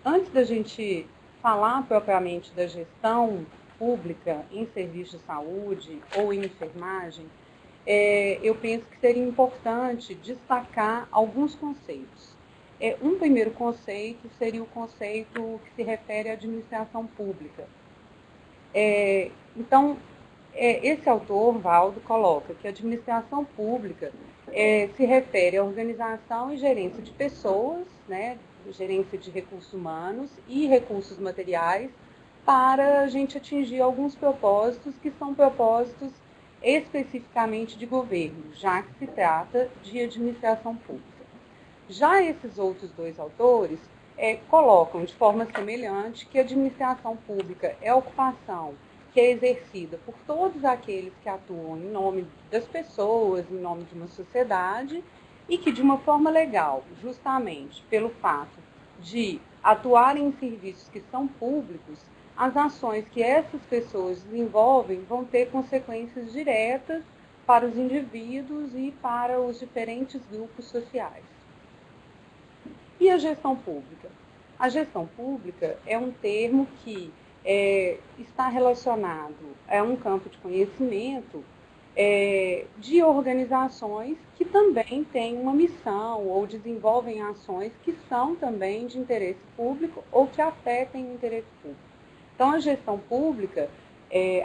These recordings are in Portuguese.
Antes da gente falar propriamente da gestão pública em serviço de saúde ou em enfermagem, eu penso que seria importante destacar alguns conceitos. Um primeiro conceito seria o conceito que se refere à administração pública. Então, esse autor, Valdo, coloca que a administração pública se refere à organização e gerência de pessoas, né, gerência de recursos humanos e recursos materiais, para a gente atingir alguns propósitos que são propósitos especificamente de governo, já que se trata de administração pública. Já esses outros dois autores colocam de forma semelhante que a administração pública é a ocupação que é exercida por todos aqueles que atuam em nome das pessoas, em nome de uma sociedade, e que de uma forma legal, justamente pelo fato de atuarem em serviços que são públicos, as ações que essas pessoas desenvolvem vão ter consequências diretas para os indivíduos e para os diferentes grupos sociais. E a gestão pública? A gestão pública é um termo que está relacionado a um campo de conhecimento de organizações que também têm uma missão ou desenvolvem ações que são também de interesse público ou que afetem o interesse público. Então, a gestão pública,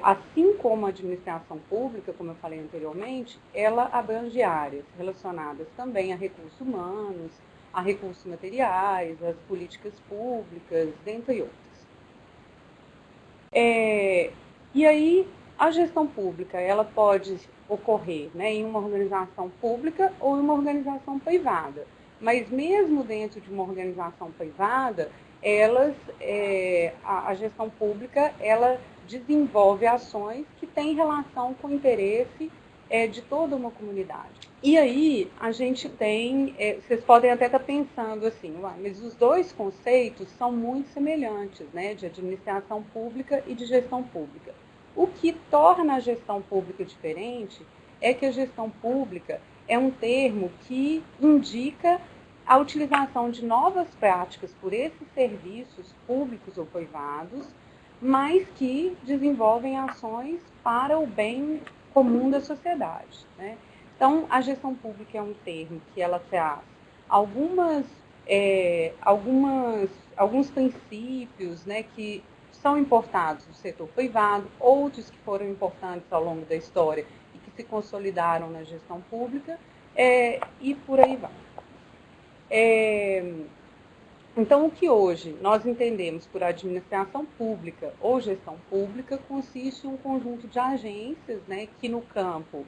assim como a administração pública, como eu falei anteriormente, ela abrange áreas relacionadas também a recursos humanos, a recursos materiais, as políticas públicas, dentre outras. E aí, a gestão pública, ela pode ocorrer, né, em uma organização pública ou em uma organização privada. Mas mesmo dentro de uma organização privada, a gestão pública, ela desenvolve ações que têm relação com o interesse de toda uma comunidade. E aí, a gente tem, vocês podem até estar pensando assim, mas os dois conceitos são muito semelhantes, né, de administração pública e de gestão pública. O que torna a gestão pública diferente é que a gestão pública é um termo que indica a utilização de novas práticas por esses serviços públicos ou privados, mas que desenvolvem ações para o bem comum da sociedade, né? Então, a gestão pública é um termo que ela traz alguns princípios, né, que são importados do setor privado, outros que foram importantes ao longo da história e que se consolidaram na gestão pública, e por aí vai. Então, o que hoje nós entendemos por administração pública ou gestão pública consiste em um conjunto de agências, né, que no campo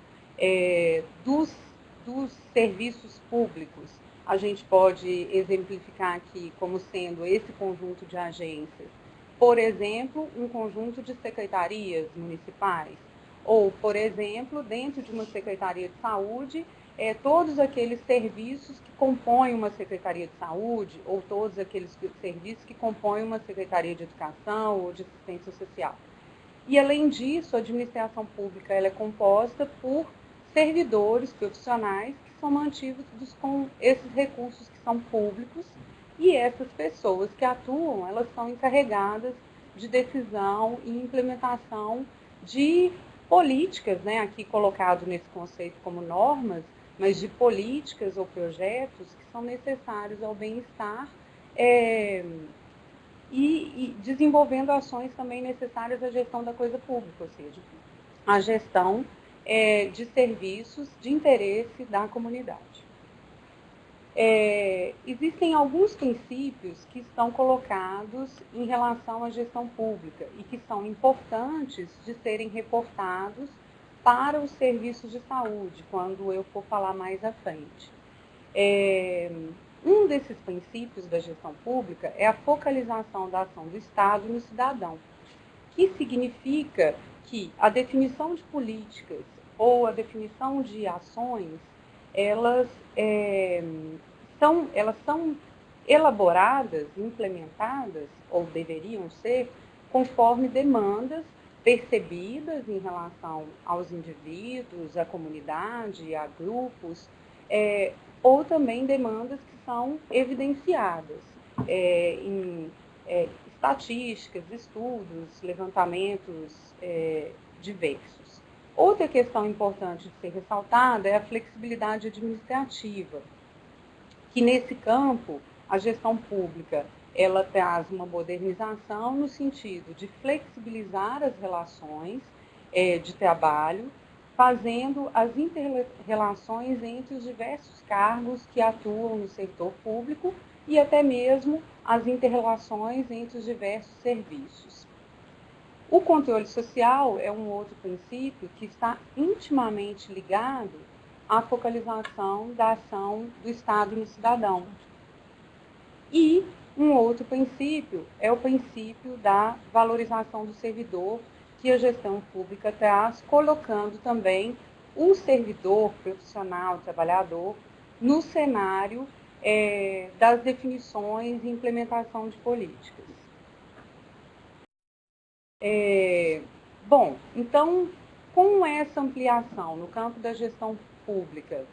dos serviços públicos, a gente pode exemplificar aqui como sendo esse conjunto de agências, por exemplo, um conjunto de secretarias municipais, ou, por exemplo, dentro de uma secretaria de saúde, todos aqueles serviços que compõem uma secretaria de saúde, ou todos aqueles serviços que compõem uma secretaria de educação ou de assistência social. E, além disso, a administração pública ela é composta por servidores profissionais que são mantidos com esses recursos que são públicos, e essas pessoas que atuam, elas são encarregadas de decisão e implementação de políticas, né, aqui colocado nesse conceito como normas, mas de políticas ou projetos que são necessários ao bem-estar e desenvolvendo ações também necessárias à gestão da coisa pública, ou seja, a gestão de serviços de interesse da comunidade. Existem alguns princípios que estão colocados em relação à gestão pública e que são importantes de serem reportados para os serviços de saúde, quando eu for falar mais à frente. Um desses princípios da gestão pública é a focalização da ação do Estado no cidadão, que significa que a definição de políticas ou a definição de ações, elas são elaboradas, implementadas, ou deveriam ser, conforme demandas percebidas em relação aos indivíduos, à comunidade, a grupos, ou também demandas que são evidenciadas estatísticas, estudos, levantamentos diversos. Outra questão importante de ser ressaltada é a flexibilidade administrativa, que nesse campo a gestão pública ela traz uma modernização no sentido de flexibilizar as relações de trabalho, fazendo as inter-relações entre os diversos cargos que atuam no setor público e até mesmo as inter-relações entre os diversos serviços. O controle social é um outro princípio que está intimamente ligado à focalização da ação do Estado no cidadão. E um outro princípio é o princípio da valorização do servidor, que a gestão pública traz, colocando também o servidor profissional, trabalhador, no cenário das definições e implementação de políticas. Bom, então, com essa ampliação no campo da gestão pública,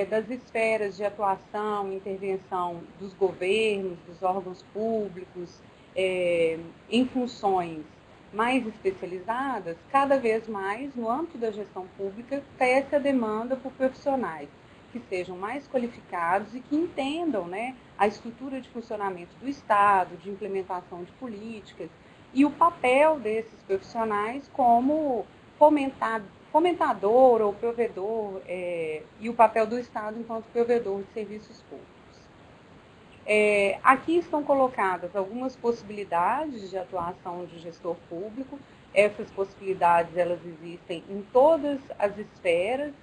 das esferas de atuação, intervenção dos governos, dos órgãos públicos, em funções mais especializadas, cada vez mais, no âmbito da gestão pública, cresce a demanda por profissionais que sejam mais qualificados e que entendam, né, a estrutura de funcionamento do Estado, de implementação de políticas, e o papel desses profissionais como fomentador ou provedor, e o papel do Estado enquanto provedor de serviços públicos. Aqui estão colocadas algumas possibilidades de atuação de gestor público. Essas possibilidades elas existem em todas as esferas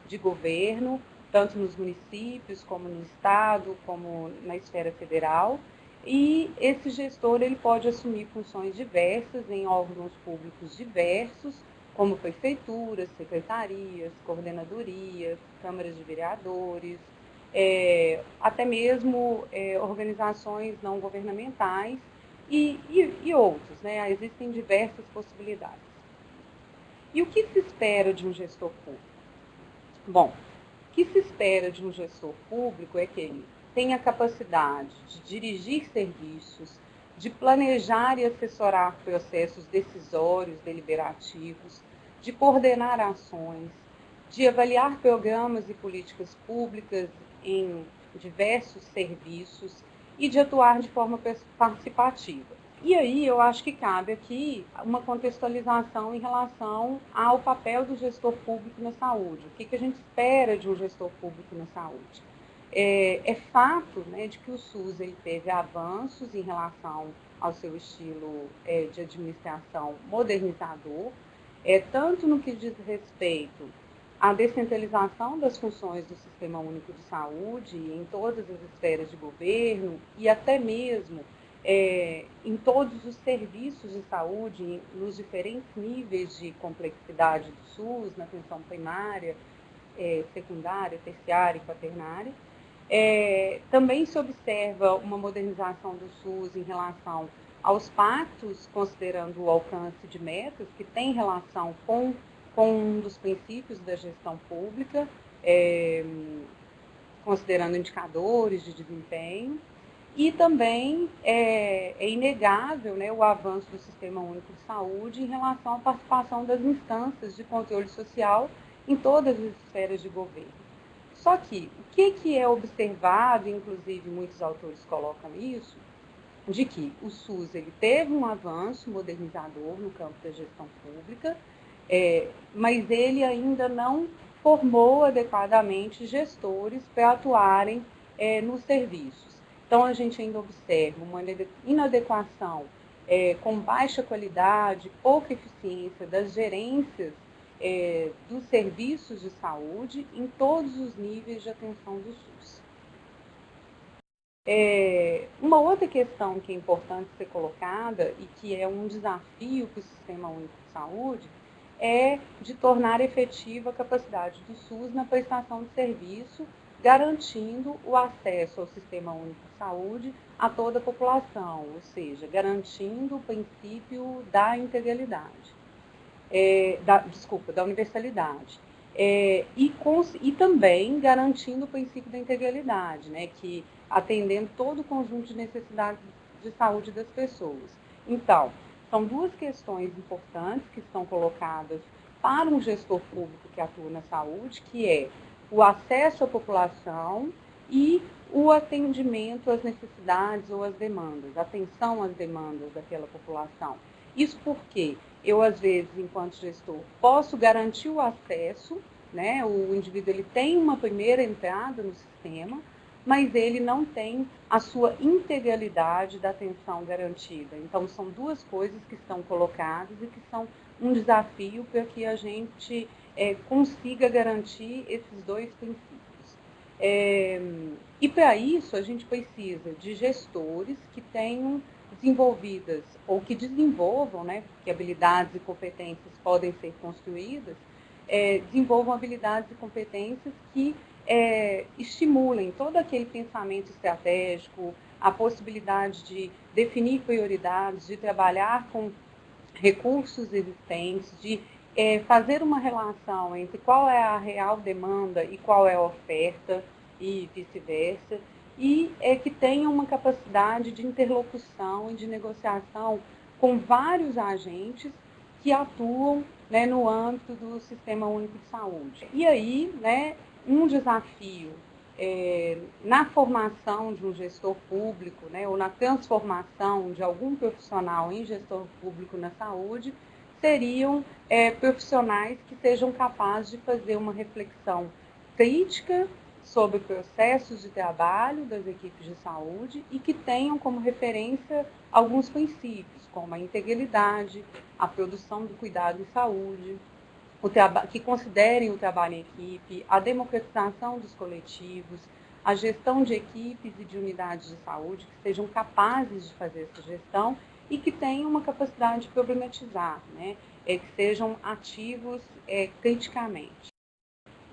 de governo, tanto nos municípios, como no Estado, como na esfera federal. E esse gestor ele pode assumir funções diversas em órgãos públicos diversos, como prefeituras, secretarias, coordenadorias, câmaras de vereadores, até mesmo organizações não governamentais e outros, né? Existem diversas possibilidades. E o que se espera de um gestor público? Bom, o que se espera de um gestor público é que ele tenha a capacidade de dirigir serviços, de planejar e assessorar processos decisórios, deliberativos, de coordenar ações, de avaliar programas e políticas públicas em diversos serviços e de atuar de forma participativa. E aí eu acho que cabe aqui uma contextualização em relação ao papel do gestor público na saúde. O que a gente espera de um gestor público na saúde? É fato, né, de que o SUS ele teve avanços em relação ao seu estilo de administração modernizador, tanto no que diz respeito à descentralização das funções do Sistema Único de Saúde em todas as esferas de governo e até mesmo em todos os serviços de saúde, nos diferentes níveis de complexidade do SUS, na atenção primária, secundária, terciária e quaternária. Também se observa uma modernização do SUS em relação aos pactos, considerando o alcance de metas, que tem relação com um dos princípios da gestão pública, considerando indicadores de desempenho. E também é inegável, né, o avanço do Sistema Único de Saúde em relação à participação das instâncias de controle social em todas as esferas de governo. Só que o que é observado, inclusive muitos autores colocam isso, de que o SUS ele teve um avanço modernizador no campo da gestão pública, mas ele ainda não formou adequadamente gestores para atuarem nos serviços. Então, a gente ainda observa uma inadequação com baixa qualidade, pouca eficiência das gerências dos serviços de saúde em todos os níveis de atenção do SUS. Uma outra questão que é importante ser colocada e que é um desafio para o Sistema Único de Saúde é de tornar efetiva a capacidade do SUS na prestação de serviço, garantindo o acesso ao Sistema Único de Saúde a toda a população, ou seja, garantindo o princípio da integralidade, da universalidade. E também garantindo o princípio da integralidade, né, que atendendo todo o conjunto de necessidades de saúde das pessoas. Então, são duas questões importantes que estão colocadas para um gestor público que atua na saúde, que é o acesso à população e o atendimento às necessidades ou às demandas, atenção às demandas daquela população. Isso porque eu, às vezes, enquanto gestor, posso garantir o acesso, né? O indivíduo ele tem uma primeira entrada no sistema, mas ele não tem a sua integralidade da atenção garantida. Então, são duas coisas que estão colocadas e que são um desafio para que a gente consiga garantir esses dois princípios. E para isso, a gente precisa de gestores que tenham desenvolvidas, ou que desenvolvam, né, porque habilidades e competências podem ser construídas, desenvolvam habilidades e competências que estimulem todo aquele pensamento estratégico, a possibilidade de definir prioridades, de trabalhar com recursos existentes, de fazer uma relação entre qual é a real demanda e qual é a oferta e vice-versa, e que tenham uma capacidade de interlocução e de negociação com vários agentes que atuam, né, no âmbito do Sistema Único de Saúde. E aí, né, um desafio na formação de um gestor público, né, ou na transformação de algum profissional em gestor público na saúde, seriam profissionais que sejam capazes de fazer uma reflexão crítica sobre processos de trabalho das equipes de saúde e que tenham como referência alguns princípios, como a integralidade, a produção do cuidado em saúde, que considerem o trabalho em equipe, a democratização dos coletivos, a gestão de equipes e de unidades de saúde que sejam capazes de fazer essa gestão e que tenham uma capacidade de problematizar, né? Que sejam ativos criticamente.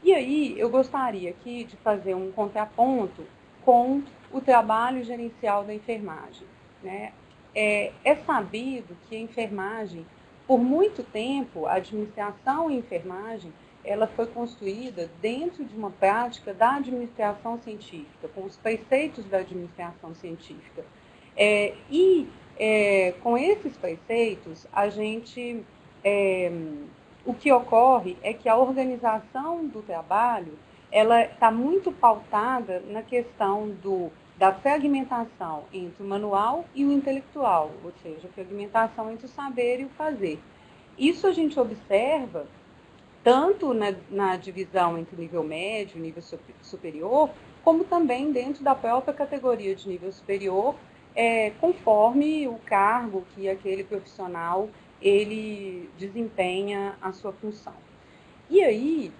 E aí eu gostaria aqui de fazer um contraponto com o trabalho gerencial da enfermagem, né? É sabido que a enfermagem, por muito tempo, a administração em enfermagem, ela foi construída dentro de uma prática da administração científica, com os preceitos da administração científica. Com esses preceitos, o que ocorre é que a organização do trabalho ela está muito pautada na questão da fragmentação entre o manual e o intelectual, ou seja, a fragmentação entre o saber e o fazer. Isso a gente observa tanto na divisão entre nível médio e nível superior, como também dentro da própria categoria de nível superior, conforme o cargo que aquele profissional ele desempenha a sua função. E aí,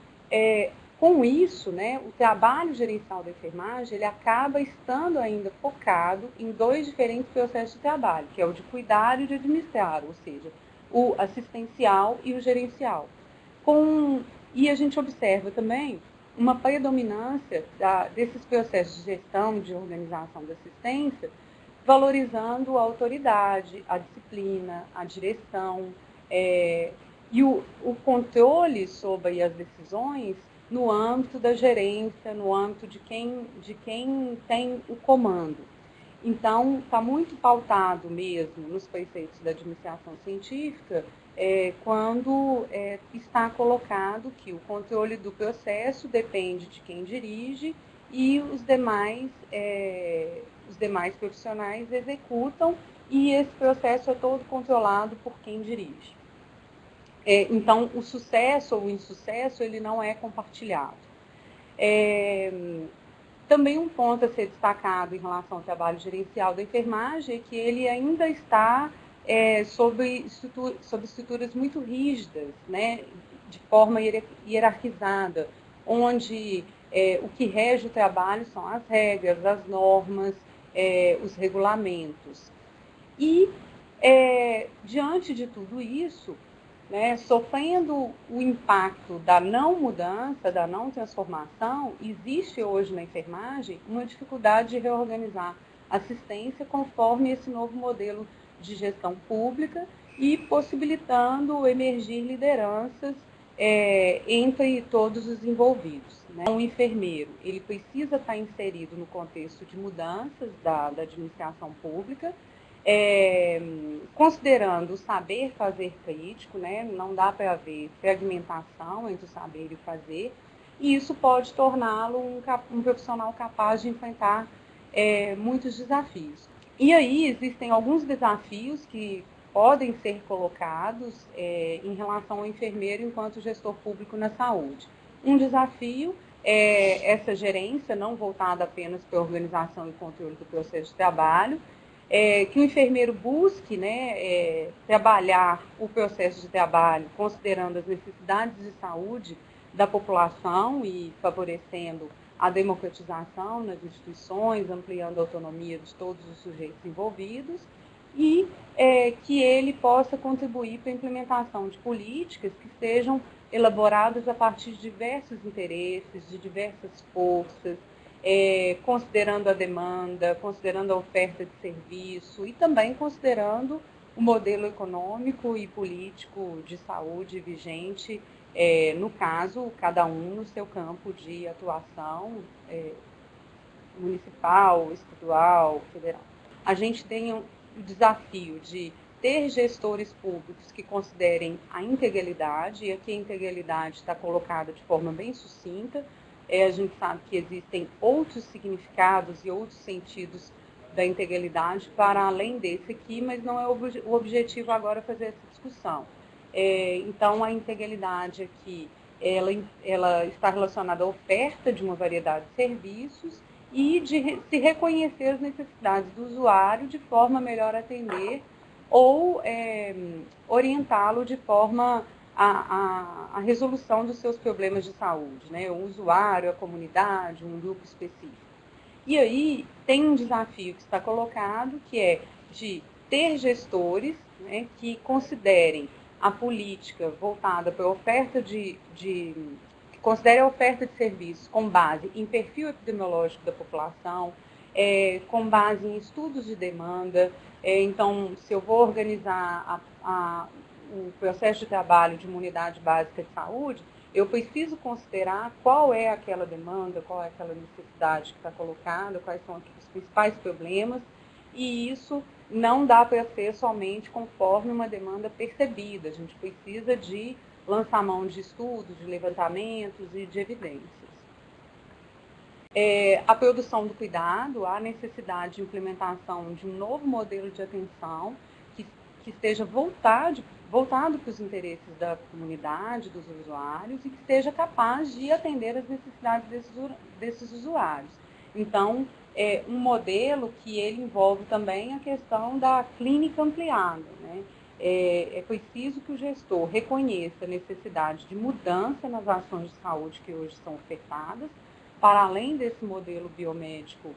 com isso, né, o trabalho gerencial da enfermagem ele acaba estando ainda focado em dois diferentes processos de trabalho, que é o de cuidar e o de administrar, ou seja, o assistencial e o gerencial. E a gente observa também uma predominância desses processos de gestão, de organização da assistência, valorizando a autoridade, a disciplina, a direção e o controle sobre as decisões no âmbito da gerência, no âmbito de quem tem o comando. Então, está muito pautado mesmo nos preceitos da administração científica quando está colocado que o controle do processo depende de quem dirige e os demais profissionais executam e esse processo é todo controlado por quem dirige. Então, o sucesso ou o insucesso, ele não é compartilhado. Também um ponto a ser destacado em relação ao trabalho gerencial da enfermagem é que ele ainda está sob estruturas muito rígidas, né, de forma hierarquizada, onde o que rege o trabalho são as regras, as normas, os regulamentos. E, diante de tudo isso, né, sofrendo o impacto da não mudança, da não transformação, existe hoje na enfermagem uma dificuldade de reorganizar a assistência conforme esse novo modelo de gestão pública e possibilitando emergir lideranças entre todos os envolvidos. Né? Um enfermeiro, ele precisa estar inserido no contexto de mudanças da administração pública é, considerando o saber fazer crítico, né? Não dá para haver fragmentação entre o saber e o fazer, e isso pode torná-lo um profissional capaz de enfrentar muitos desafios. E aí existem alguns desafios que podem ser colocados em relação ao enfermeiro enquanto gestor público na saúde. Um desafio é essa gerência não voltada apenas para a organização e controle do processo de trabalho, que o enfermeiro busque, né, trabalhar o processo de trabalho considerando as necessidades de saúde da população e favorecendo a democratização nas instituições, ampliando a autonomia de todos os sujeitos envolvidos, e que ele possa contribuir para a implementação de políticas que sejam elaboradas a partir de diversos interesses, de diversas forças, considerando a demanda, considerando a oferta de serviço e também considerando o modelo econômico e político de saúde vigente, no caso, cada um no seu campo de atuação municipal, estadual, federal. A gente tem o desafio de ter gestores públicos que considerem a integralidade, e aqui a integralidade está colocada de forma bem sucinta. A gente sabe que existem outros significados e outros sentidos da integralidade para além desse aqui, mas não é o objetivo agora fazer essa discussão. Então, a integralidade aqui, ela está relacionada à oferta de uma variedade de serviços e de se reconhecer as necessidades do usuário de forma a melhor atender ou orientá-lo de forma a resolução dos seus problemas de saúde, né? O usuário, a comunidade, um grupo específico. E aí tem um desafio que está colocado, que é de ter gestores, né, que considerem a política voltada para a oferta que considere a oferta de serviços com base em perfil epidemiológico da população, com base em estudos de demanda. Então, se eu vou organizar o processo de trabalho de uma unidade básica de saúde, eu preciso considerar qual é aquela demanda, qual é aquela necessidade que está colocada, quais são os principais problemas, e isso não dá para ser somente conforme uma demanda percebida. A gente precisa de lançar mão de estudos, de levantamentos e de evidências. A produção do cuidado, a necessidade de implementação de um novo modelo de atenção que esteja voltado para os interesses da comunidade, dos usuários, e que seja capaz de atender as necessidades desses usuários. Então, um modelo que ele envolve também a questão da clínica ampliada, né? É preciso que o gestor reconheça a necessidade de mudança nas ações de saúde que hoje são ofertadas, para além desse modelo biomédico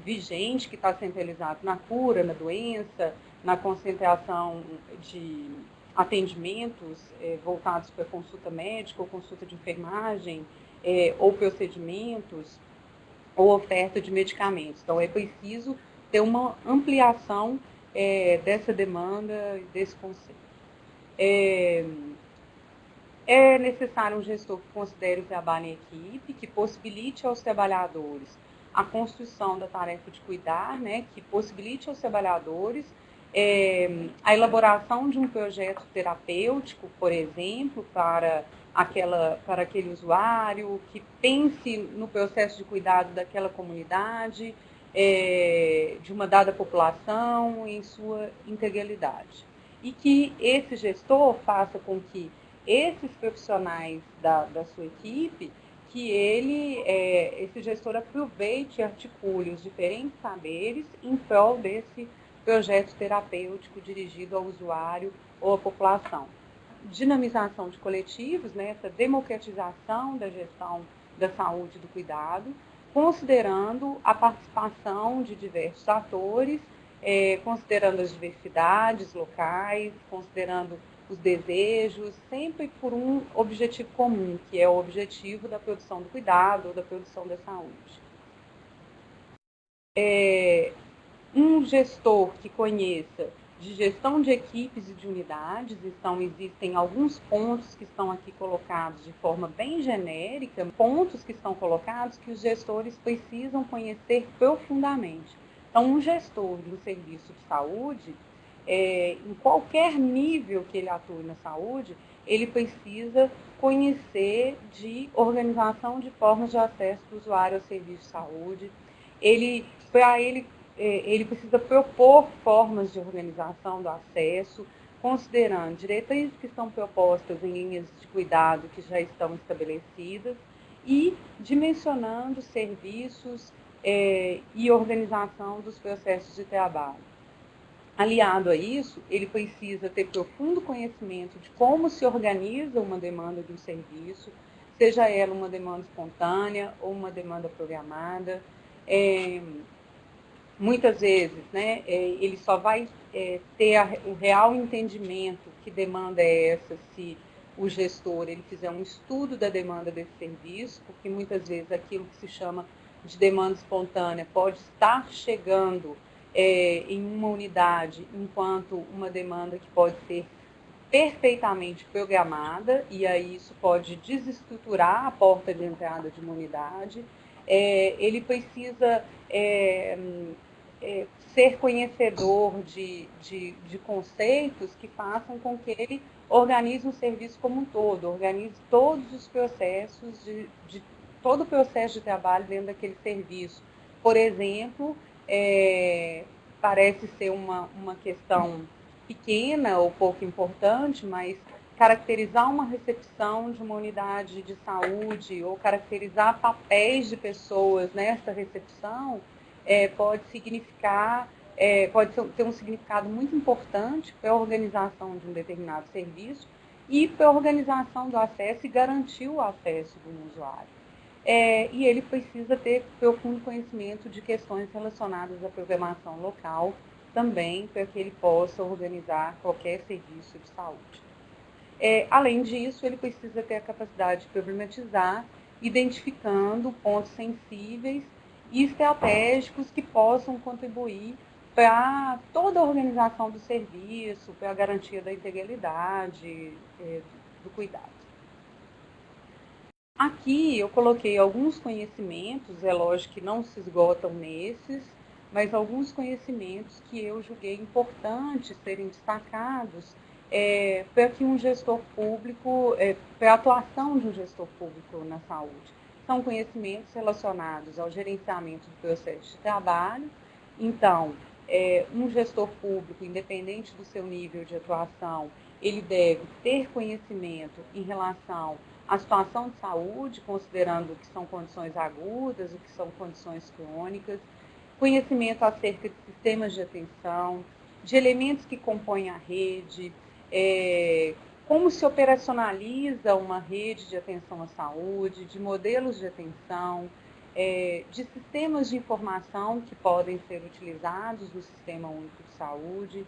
vigente, que está centralizado na cura, na doença, na concentração de atendimentos voltados para consulta médica ou consulta de enfermagem, ou procedimentos, ou oferta de medicamentos. Então, é preciso ter uma ampliação dessa demanda, desse conceito. É necessário um gestor que considere o trabalho em equipe, que possibilite aos trabalhadores a construção da tarefa de cuidar, né, que possibilite aos trabalhadores a elaboração de um projeto terapêutico, por exemplo, para aquele usuário, que pense no processo de cuidado daquela comunidade, de uma dada população em sua integralidade. E que esse gestor faça com que esses profissionais da sua equipe, que esse gestor aproveite e articule os diferentes saberes em prol desse projeto terapêutico dirigido ao usuário ou à população. Dinamização de coletivos, né, essa democratização da gestão da saúde e do cuidado, considerando a participação de diversos atores, considerando as diversidades locais, considerando os desejos, sempre por um objetivo comum, que é o objetivo da produção do cuidado ou da produção da saúde. Um gestor que conheça de gestão de equipes e de unidades, então existem alguns pontos que estão aqui colocados de forma bem genérica, pontos que estão colocados que os gestores precisam conhecer profundamente. Então, um gestor de um serviço de saúde, em qualquer nível que ele atue na saúde, ele precisa conhecer de organização de formas de acesso do usuário ao serviço de saúde. Para ele precisa propor formas de organização do acesso, considerando diretrizes que estão propostas em linhas de cuidado que já estão estabelecidas e dimensionando serviços e organização dos processos de trabalho. Aliado a isso, ele precisa ter profundo conhecimento de como se organiza uma demanda de um serviço, seja ela uma demanda espontânea ou uma demanda programada. Muitas vezes, né, ele só vai ter o real entendimento que demanda é essa se o gestor ele fizer um estudo da demanda desse serviço, porque muitas vezes aquilo que se chama de demanda espontânea pode estar chegando em uma unidade, enquanto uma demanda que pode ser perfeitamente programada, e aí isso pode desestruturar a porta de entrada de uma unidade. Ele precisa ser conhecedor de conceitos que façam com que ele organize um serviço como um todo, organize todos os processos, todo o processo de trabalho dentro daquele serviço. Por exemplo, parece ser uma questão pequena ou pouco importante, mas caracterizar uma recepção de uma unidade de saúde ou caracterizar papéis de pessoas nessa recepção pode significar, pode ter um significado muito importante para a organização de um determinado serviço e para a organização do acesso e garantir o acesso do usuário. E ele precisa ter profundo conhecimento de questões relacionadas à programação local também, para que ele possa organizar qualquer serviço de saúde. Além disso, ele precisa ter a capacidade de problematizar, identificando pontos sensíveis e estratégicos que possam contribuir para toda a organização do serviço, para a garantia da integralidade, do cuidado. Aqui eu coloquei alguns conhecimentos, é lógico que não se esgotam nesses, mas alguns conhecimentos que eu julguei importantes serem destacados para que um gestor público, para a atuação de um gestor público na saúde. São conhecimentos relacionados ao gerenciamento do processo de trabalho. Então, um gestor público, independente do seu nível de atuação, ele deve ter conhecimento em relação à situação de saúde, considerando o que são condições agudas, o que são condições crônicas, conhecimento acerca de sistemas de atenção, de elementos que compõem a rede, como se operacionaliza uma rede de atenção à saúde, de modelos de atenção, de sistemas de informação que podem ser utilizados no Sistema Único de Saúde,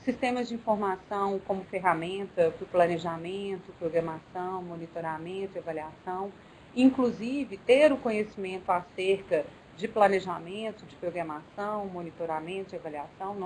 sistemas de informação como ferramenta para o planejamento, programação, monitoramento e avaliação, inclusive ter o conhecimento acerca de planejamento, de programação, monitoramento e avaliação, não